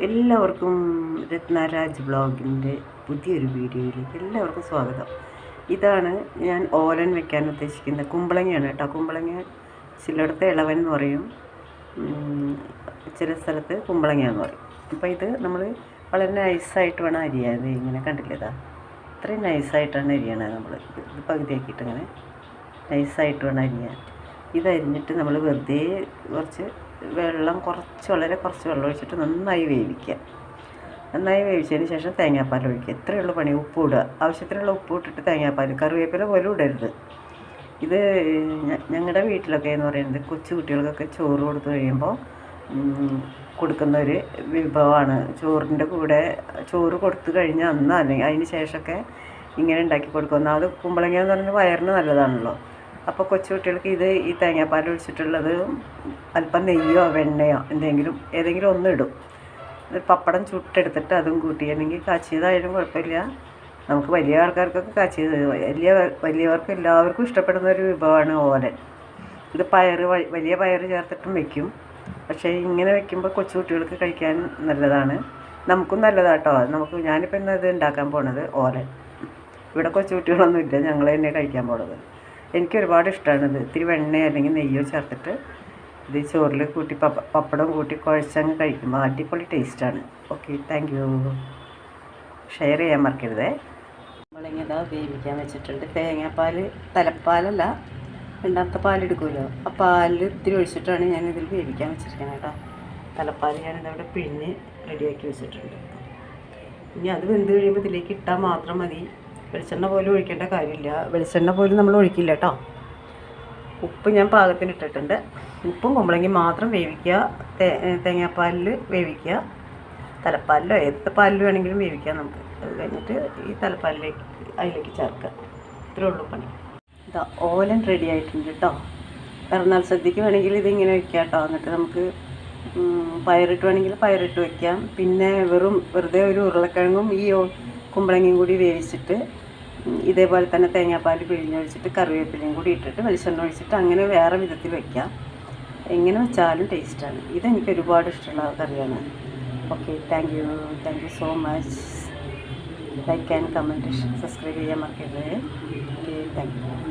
എല്ലാവർക്കും രത്നരാജ് ബ്ലോഗിൻ്റെ പുതിയൊരു വീഡിയോയിലേക്ക് എല്ലാവർക്കും സ്വാഗതം. ഇതാണ് ഞാൻ ഓലൻ വെക്കാൻ ഉദ്ദേശിക്കുന്ന കുമ്പളങ്ങയാണ് കേട്ടോ. കുമ്പളങ്ങ ചിലയിടത്ത് ഇളവൻ എന്ന് പറയും, ചില സ്ഥലത്ത് കുമ്പളങ്ങ എന്ന് പറയും. അപ്പോൾ ഇത് നമ്മൾ വളരെ നൈസായിട്ട് വേണം അരിയാൻ. ഇങ്ങനെ കണ്ടില്ലേതാ, ഇത്രയും നൈസായിട്ടാണ് അരിയണത്. നമ്മൾ ഇത് പകുതിയാക്കിയിട്ട് ഇങ്ങനെ നൈസായിട്ട് വേണം അരിയാൻ. ഇതരിഞ്ഞിട്ട് നമ്മൾ വെറുതെ കുറച്ച് വെള്ളം വളരെ കുറച്ച് വെള്ളം ഒഴിച്ചിട്ട് നന്നായി വേവിക്കുക. നന്നായി വേവിച്ചതിന് ശേഷം തേങ്ങാപ്പാൽ ഒഴിക്കുക. ഇത്രയേ ഉള്ളൂ പണി. ഉപ്പ് ഇടുക, ആവശ്യത്തിനുള്ള ഉപ്പ് ഇട്ടിട്ട് തേങ്ങാപ്പാൽ, കറിവേപ്പില പോലും ഇടരുത്. ഇത് ഞങ്ങളുടെ വീട്ടിലൊക്കെ എന്ന് പറയുന്നത് കൊച്ചു കുട്ടികൾക്കൊക്കെ ചോറ് കൊടുത്തു കഴിയുമ്പോൾ കൊടുക്കുന്ന ഒരു വിഭവമാണ്. ചോറിൻ്റെ കൂടെ ചോറ് കൊടുത്തു കഴിഞ്ഞാൽ അന്ന് അല്ലെങ്കിൽ അതിന് ശേഷമൊക്കെ ഇങ്ങനെ ഉണ്ടാക്കി കൊടുക്കും. ഒന്നാമത് കുമ്പളങ്ങ എന്ന് പറയുന്നത് വയറിന് നല്ലതാണല്ലോ. അപ്പോൾ കൊച്ചു കുട്ടികൾക്ക് ഈ തേങ്ങാപ്പാൽ ഒഴിച്ചിട്ടുള്ളത് അല്പം നെയ്യോ വെണ്ണയോ ഏതെങ്കിലും ഒന്ന് ഇടും. പപ്പടം ചുട്ടെടുത്തിട്ട് അതും കൂട്ടി, അല്ലെങ്കിൽ കാച്ചിയതായാലും കുഴപ്പമില്ല. നമുക്ക് വലിയ ആൾക്കാർക്കൊക്കെ കാച്ചിയത്, വലിയവർക്ക് എല്ലാവർക്കും ഇഷ്ടപ്പെടുന്ന ഒരു വിഭവമാണ് ഓലൻ. ഇത് വലിയ പയർ ചേർത്തിട്ടും വെക്കും. പക്ഷേ ഇങ്ങനെ വെക്കുമ്പോൾ കൊച്ചു കുട്ടികൾക്ക് കഴിക്കാൻ നല്ലതാണ്, നമുക്കും നല്ലതാട്ടോ. ഞാനിപ്പോൾ ഇന്ന് ഇത് ഉണ്ടാക്കാൻ പോണത് ഓലൻ. ഇവിടെ കൊച്ചു കുട്ടികളൊന്നും ഇല്ല, ഞങ്ങൾ തന്നെ കഴിക്കാൻ പോണത്. എനിക്ക് ഒരുപാട് ഇഷ്ടമാണിത്. ഇത്തിരി വെണ്ണയോ അല്ലെങ്കിൽ നെയ്യോ ചേർത്തിട്ട് ഇത് ചോറിൽ കൂട്ടി പപ്പടം കൂട്ടി കുഴച്ചങ്ങ് കഴിക്കുമ്പോൾ അടിപൊളി ടേസ്റ്റാണ്. Okay, thank you. ഷെയർ ചെയ്യാൻ മറക്കരുതേ. നമ്മളിങ്ങനെ വേവിക്കാൻ വെച്ചിട്ടുണ്ട്. തേങ്ങാപ്പാൽ, തലപ്പാലല്ല, രണ്ടാമത്തെ പാലെടുക്കുമല്ലോ, ആ പാലിൽ ഇത്തിരി ഒഴിച്ചിട്ടാണ് ഞാനിതിൽ വേവിക്കാൻ വെച്ചിരിക്കുന്നത് കേട്ടോ. തലപ്പാൽ ഞാനിതവിടെ പിഴിഞ്ഞ് റെഡിയാക്കി വെച്ചിട്ടുണ്ട്. ഇനി അത് വെന്ത് കഴിയുമ്പോൾ ഇതിലേക്ക് ഇട്ടാൽ മാത്രം മതി. വെളിച്ചെണ്ണ പോലും ഒഴിക്കേണ്ട കാര്യമില്ല. വെളിച്ചെണ്ണ പോലും നമ്മൾ ഒഴിക്കില്ല കേട്ടോ. ഉപ്പ് ഞാൻ പാകത്തിന് ഇട്ടിട്ടുണ്ട്. ഉപ്പും കുമ്പളങ്ങി മാത്രം വേവിക്കുക. തേങ്ങാപ്പാലിൽ വേവിക്കുക, തലപ്പാലിലോ ഏത് പാലിൽ വേണമെങ്കിലും വേവിക്കാം നമുക്ക്. അത് കഴിഞ്ഞിട്ട് ഈ അതിലേക്ക് ചേർക്കുക. ഇത്രേ ഉള്ളൂ പണി. ഇതാ ഓലൻ റെഡി ആയിട്ടുണ്ട് കേട്ടോ. പിറന്നാൾ സദ്യക്ക് വേണമെങ്കിൽ ഇതിങ്ങനെ വയ്ക്കാം കേട്ടോ. എന്നിട്ട് നമുക്ക് പയറിട്ട് വേണമെങ്കിൽ പയറിട്ട് വയ്ക്കാം. പിന്നെ വെറുതെ ഒരു ഉരുളക്കിഴങ്ങും ഈ കുമ്പളങ്ങയും കൂടി വേവിച്ചിട്ട് ഇതേപോലെ തന്നെ തേങ്ങാപ്പാൽ പിഴിഞ്ഞൊഴിച്ചിട്ട് കറിവേപ്പിലയും കൂടി ഇട്ടിട്ട് വെളിച്ചെണ്ണ ഒഴിച്ചിട്ട് അങ്ങനെ വേറെ വിധത്തിൽ വയ്ക്കാം. എങ്ങനെ വെച്ചാലും ടേസ്റ്റാണ്. ഇതെനിക്ക് ഒരുപാട് ഇഷ്ടമുള്ള കറിയാണ്. Okay, thank you so much. Like and comment, subscribe ചെയ്യാൻ മറക്കരുത്. Okay, thank you.